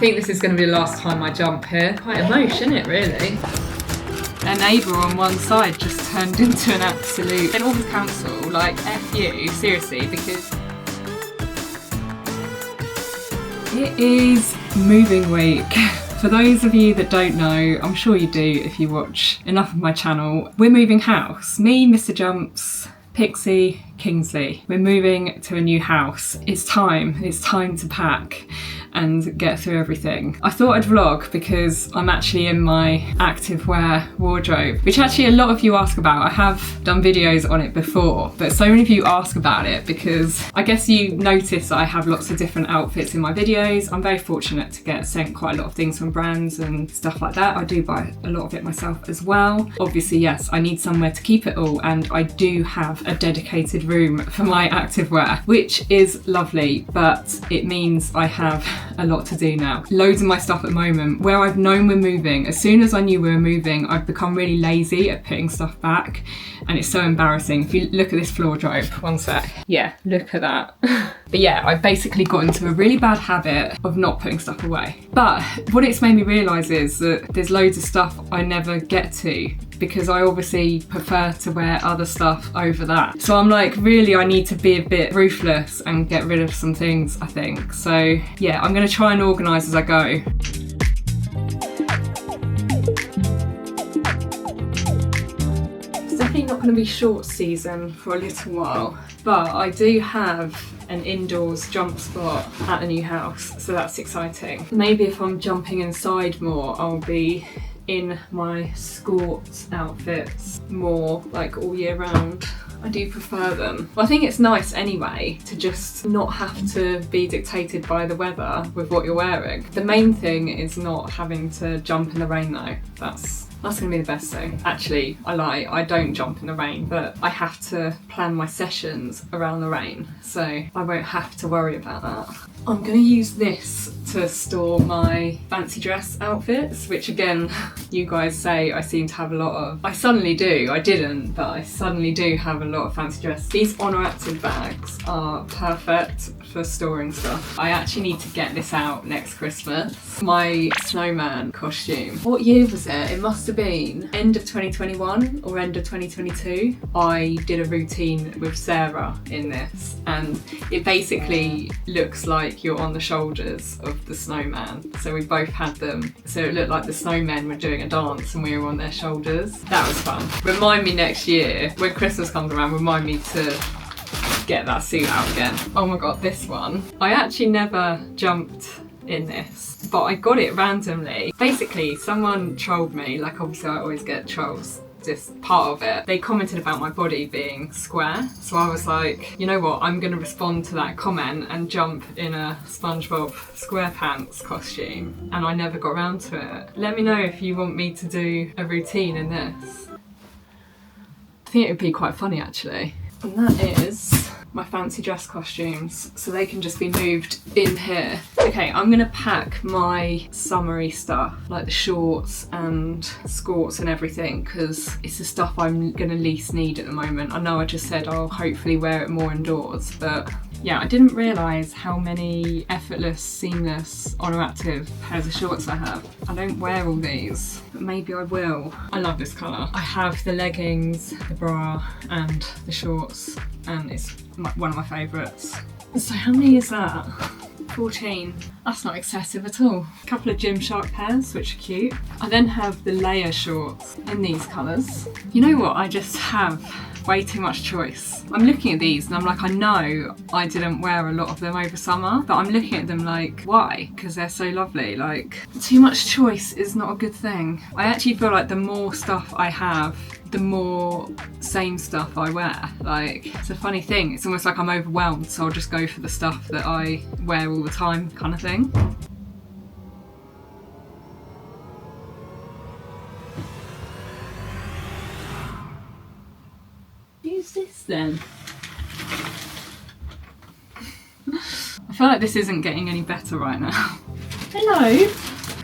think this is going to be the last time I jump here. Quite emotion, isn't it, really? A neighbour on one side just turned into an absolute... In Ormond Council, like, F you, seriously, because... It is moving week. For those of you that don't know, I'm sure you do if you watch enough of my channel, we're moving house. Me, Mr Jumps, Pixie, Kingsley. We're moving to a new house. It's time to pack and get through everything. I thought I'd vlog because I'm actually in my activewear wardrobe, which actually a lot of you ask about. I have done videos on it before, but so many of you ask about it because I guess you notice that I have lots of different outfits in my videos. I'm very fortunate to get sent quite a lot of things from brands and stuff like that. I do buy a lot of it myself as well. Obviously, yes, I need somewhere to keep it all, and I do have a dedicated room for my activewear, which is lovely, but it means I have a lot to do now. Loads of my stuff at the moment, where I've known we're moving, as soon as I knew we were moving, I've become really lazy at putting stuff back, and it's so embarrassing. If you look at this wardrobe, one sec. Yeah, look at that. But yeah, I've basically got into a really bad habit of not putting stuff away. But what it's made me realise is that there's loads of stuff I never get to because I obviously prefer to wear other stuff over that. So I'm like, really, I need to be a bit ruthless and get rid of some things, I think. So yeah, I'm gonna try and organise as I go. It's definitely not gonna be short season for a little while, but I do have an indoors jump spot at the new house, so that's exciting. Maybe if I'm jumping inside more, I'll be in my skort outfits more like all year round. I do prefer them. Well, I think it's nice anyway to just not have to be dictated by the weather with what you're wearing. The main thing is not having to jump in the rain though. That's gonna be the best thing. Actually, I lie, I don't jump in the rain, but I have to plan my sessions around the rain, so I won't have to worry about that. I'm gonna use this to store my fancy dress outfits, which again, you guys say I seem to have a lot of. I suddenly do, I didn't, but I suddenly do have a lot of fancy dress. These Honor Active bags are perfect for storing stuff. I actually need to get this out next Christmas. My snowman costume. What year was it? It must have been end of 2021 or end of 2022. I did a routine with Sarah in this, and it basically looks like you're on the shoulders of the snowman. So we both had them, so it looked like the snowmen were doing a dance and we were on their shoulders. That was fun. Remind me next year, when Christmas comes around, remind me to get that suit out again. Oh my god, this one. I actually never jumped in this, but I got it randomly. Basically, someone trolled me, like obviously I always get trolls, this part of it. They commented about my body being square, so I was like, you know what, I'm gonna respond to that comment and jump in a SpongeBob SquarePants costume, and I never got around to it. Let me know if you want me to do a routine in this. I think it would be quite funny actually. And that is my fancy dress costumes, so they can just be moved in here. Okay, I'm gonna pack my summery stuff, like the shorts and skirts and everything, because it's the stuff I'm gonna least need at the moment. I know I just said I'll hopefully wear it more indoors, but yeah, I didn't realise how many effortless, seamless, Honor Active pairs of shorts I have. I don't wear all these, but maybe I will. I love this colour. I have the leggings, the bra and the shorts, and it's one of my favourites. So how many is that? 14. That's not excessive at all. A couple of Gymshark pairs, which are cute. I then have the layer shorts in these colours. You know what, I just have way too much choice. I'm looking at these and I'm like, I know I didn't wear a lot of them over summer, but I'm looking at them like, why? Because they're so lovely. Like, too much choice is not a good thing. I actually feel like the more stuff I have, the more same stuff I wear. Like, it's a funny thing. It's almost like I'm overwhelmed, so I'll just go for the stuff that I wear all the time kind of thing. Who's this then? I feel like this isn't getting any better right now. Hello.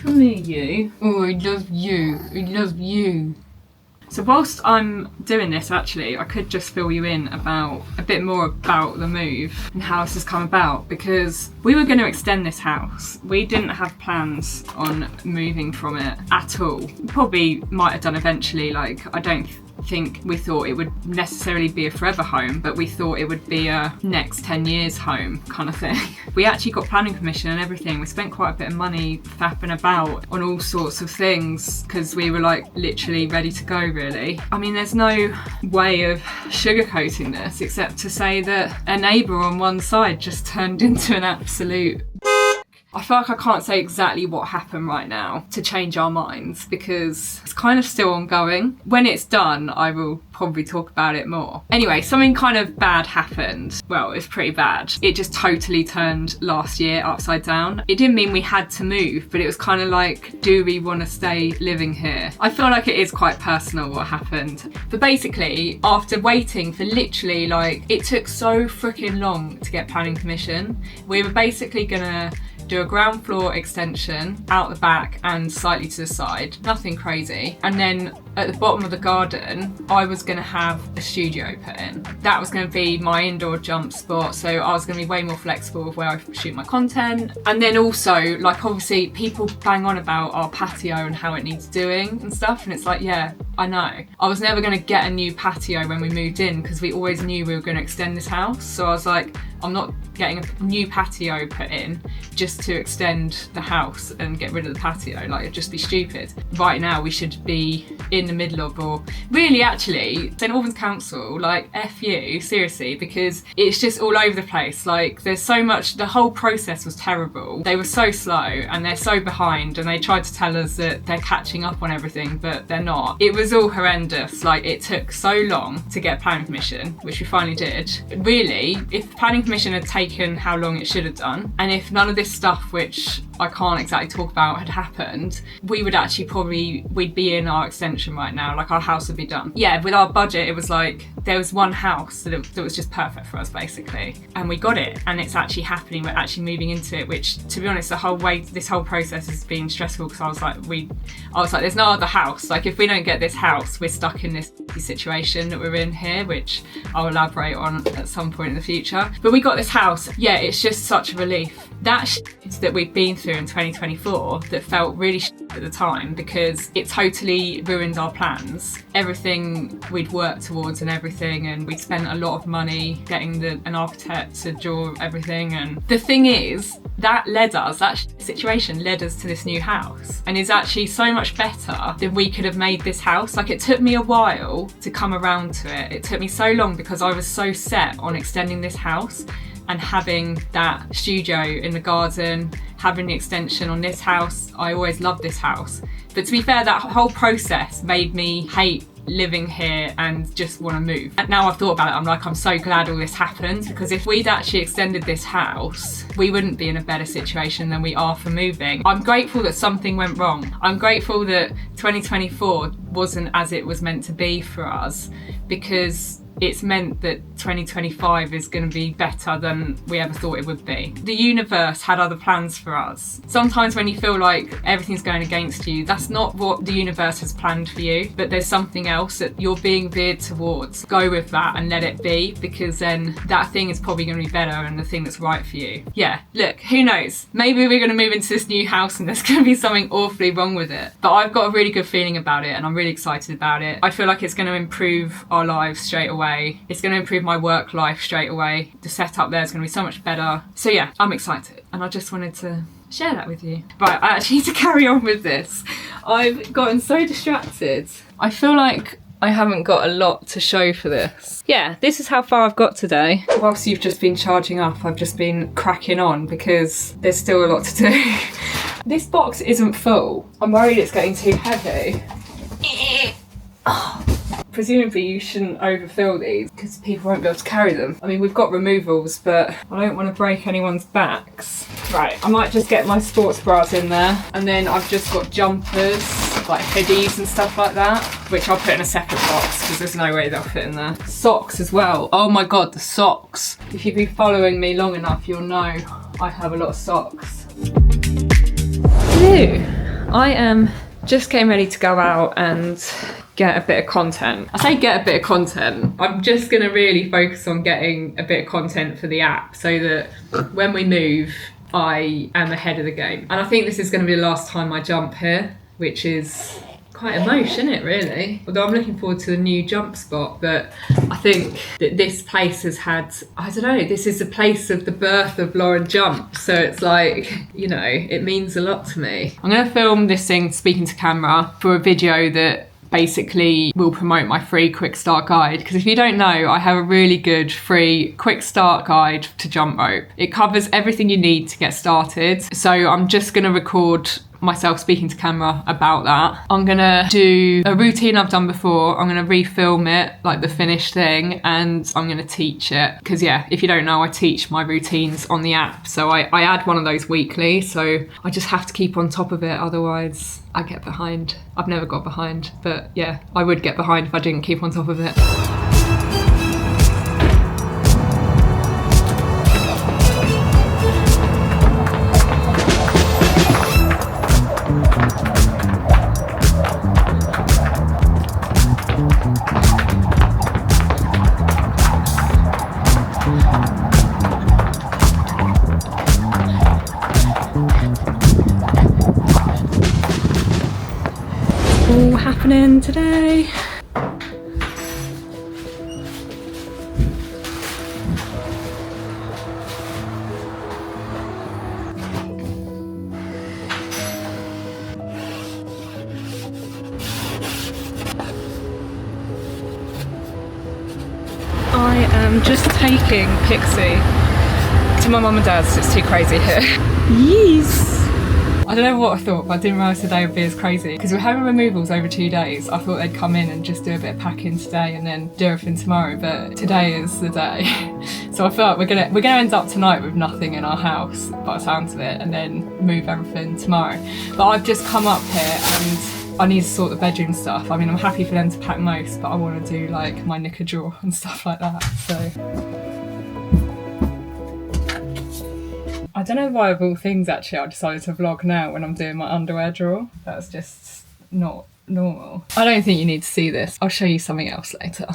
Come here, you. Oh, I love you. I love you. So whilst I'm doing this, actually, I could just fill you in about a bit more about the move and how this has come about, because we were going to extend this house. We didn't have plans on moving from it at all. Probably might have done eventually, like I don't think we thought it would necessarily be a forever home, but we thought it would be a next 10 years home kind of thing. We actually got planning permission and everything. We spent quite a bit of money faffing about on all sorts of things because we were like literally ready to go, really. I mean, there's no way of sugarcoating this except to say that a neighbour on one side just turned into an absolute... I feel like I can't say exactly what happened right now to change our minds because it's kind of still ongoing. When it's done, I will probably talk about it more. Anyway, something kind of bad happened. Well, it's pretty bad. It just totally turned last year upside down. It didn't mean we had to move, but it was kind of like, do we want to stay living here? I feel like it is quite personal what happened. But basically, after waiting for literally like, it took so freaking long to get planning permission, we were basically gonna do a ground floor extension out the back and slightly to the side, nothing crazy. And then at the bottom of the garden, I was gonna have a studio put in. That was gonna be my indoor jump spot, so I was gonna be way more flexible with where I shoot my content. And then also, like obviously people bang on about our patio and how it needs doing and stuff, and it's like, yeah, I know. I was never gonna get a new patio when we moved in because we always knew we were gonna extend this house. So I was like, I'm not getting a new patio put in just to extend the house and get rid of the patio. Like, it'd just be stupid. Right now we should be in the middle of, or really actually, St Albans Council, like F you, seriously, because it's just all over the place. Like there's so much, the whole process was terrible. They were so slow and they're so behind, and they tried to tell us that they're catching up on everything, but they're not. It was all horrendous. Like it took so long to get planning permission, which we finally did. Really, if planning permission had taken how long it should have done, and if none of this stuff, which I can't exactly talk about, had happened, we would actually we'd be in our extension right now. Like our house would be done. Yeah, with our budget, it was like there was one house that was just perfect for us basically, and we got it, and it's actually happening. We're actually moving into it, which to be honest, this whole process has been stressful because I was like there's no other house. Like if we don't get this house, we're stuck in this situation that we're in here, which I'll elaborate on at some point in the future. But we got this house. Yeah, it's just such a relief. That shit that we've been through in 2024 that felt really shit at the time, because it totally ruined our plans, everything we'd worked towards and everything, and we'd spent a lot of money getting an architect to draw everything. And the thing is, that situation led us to this new house, and is actually so much better than we could have made this house. Like it took me a while to come around to it. It took me so long because I was so set on extending this house and having that studio in the garden, having the extension on this house. I always loved this house. But to be fair, that whole process made me hate living here and just want to move. And now I've thought about it, I'm like, I'm so glad all this happened, because if we'd actually extended this house, we wouldn't be in a better situation than we are for moving. I'm grateful that something went wrong. I'm grateful that 2024 wasn't as it was meant to be for us, because it's meant that 2025 is going to be better than we ever thought it would be. The universe had other plans for us. Sometimes when you feel like everything's going against you, that's not what the universe has planned for you, but there's something else that you're being veered towards. Go with that and let it be, because then that thing is probably going to be better and the thing that's right for you. Yeah, look, who knows? Maybe we're going to move into this new house and there's going to be something awfully wrong with it. But I've got a really good feeling about it and I'm really excited about it. I feel like it's going to improve our lives straight away. It's going to improve my work life straight away. The setup there is going to be so much better. So yeah, I'm excited, and I just wanted to share that with you. Right, I actually need to carry on with this. I've gotten so distracted. I feel like I haven't got a lot to show for this. Yeah, this is how far I've got today. Whilst you've just been charging up, I've just been cracking on because there's still a lot to do. This box isn't full. I'm worried it's getting too heavy. Presumably you shouldn't overfill these because people won't be able to carry them. I mean, we've got removals, but I don't want to break anyone's backs. Right, I might just get my sports bras in there, and then I've just got jumpers, like hoodies and stuff like that, which I'll put in a separate box because there's no way they'll fit in there. Socks as well. Oh my god, the socks. If you've been following me long enough, you'll know I have a lot of socks. I am just getting ready to go out and get a bit of content. I say get a bit of content. I'm just going to really focus on getting a bit of content for the app so that when we move, I am ahead of the game. And I think this is going to be the last time I jump here, which is quite emotion, isn't it, really? Although I'm looking forward to the new jump spot, but I think that this place has had, I don't know, this is the place of the birth of Lauren Jump. So it's like, you know, it means a lot to me. I'm going to film this thing, speaking to camera, for a video that basically will promote my free quick start guide, because if you don't know, I have a really good free quick start guide to jump rope. It covers everything you need to get started. So I'm just going to record myself speaking to camera about that. I'm gonna do a routine I've done before. I'm gonna refilm it, like the finished thing, and I'm gonna teach it. Because yeah, if you don't know, I teach my routines on the app. So I add one of those weekly. So I just have to keep on top of it. Otherwise I get behind. I've never got behind, but yeah, I would get behind if I didn't keep on top of it. All happening today. I am just taking Pixie to my mum and dad's. It's too crazy here. Yes. I don't know what I thought, but I didn't realise today would be as crazy. Because we're having removals over 2 days. I thought they'd come in and just do a bit of packing today and then do everything tomorrow. But today is the day. So I feel like we're gonna end up tonight with nothing in our house, by the sounds of it, and then move everything tomorrow. But I've just come up here and I need to sort the bedroom stuff. I mean, I'm happy for them to pack most, but I want to do like my knicker drawer and stuff like that. So I don't know why of all things actually I decided to vlog now when I'm doing my underwear drawer. That's just not normal. I don't think you need to see this. I'll show you something else later.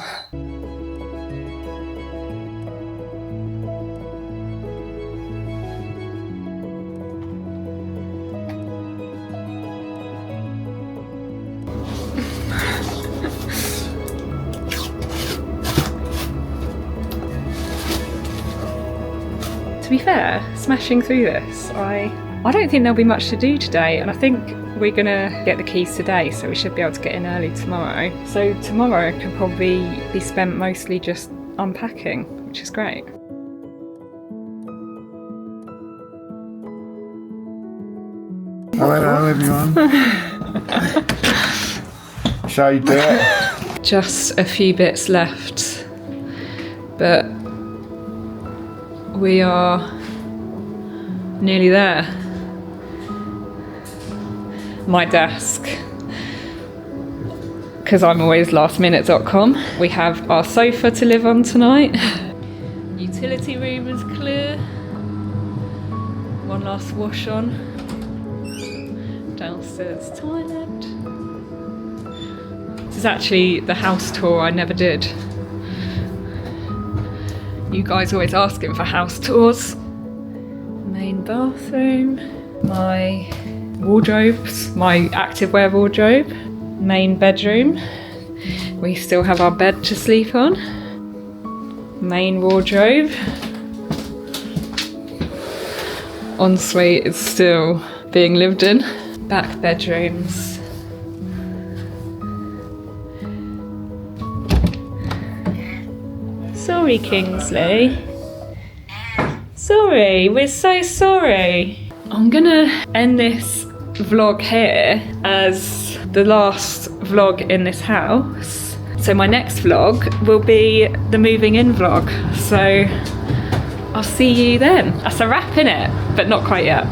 To be fair, smashing through this, I don't think there'll be much to do today, and I think we're gonna get the keys today, so we should be able to get in early tomorrow. So tomorrow can probably be spent mostly just unpacking, which is great. Hello everyone. Shall you do it? Just a few bits left, but we are nearly there. My desk, because I'm always lastminute.com. We have our sofa to live on tonight. Utility room is clear. One last wash on. Downstairs toilet. This is actually the house tour I never did. You guys always asking for house tours. Main bathroom, my wardrobes, my activewear wardrobe, main bedroom. We still have our bed to sleep on. Main wardrobe. Ensuite is still being lived in. Back bedrooms. Sorry, Kingsley. Sorry, we're so sorry. I'm gonna end this vlog here as the last vlog in this house. So my next vlog will be the moving in vlog. So I'll see you then. That's a wrap, innit? But not quite yet.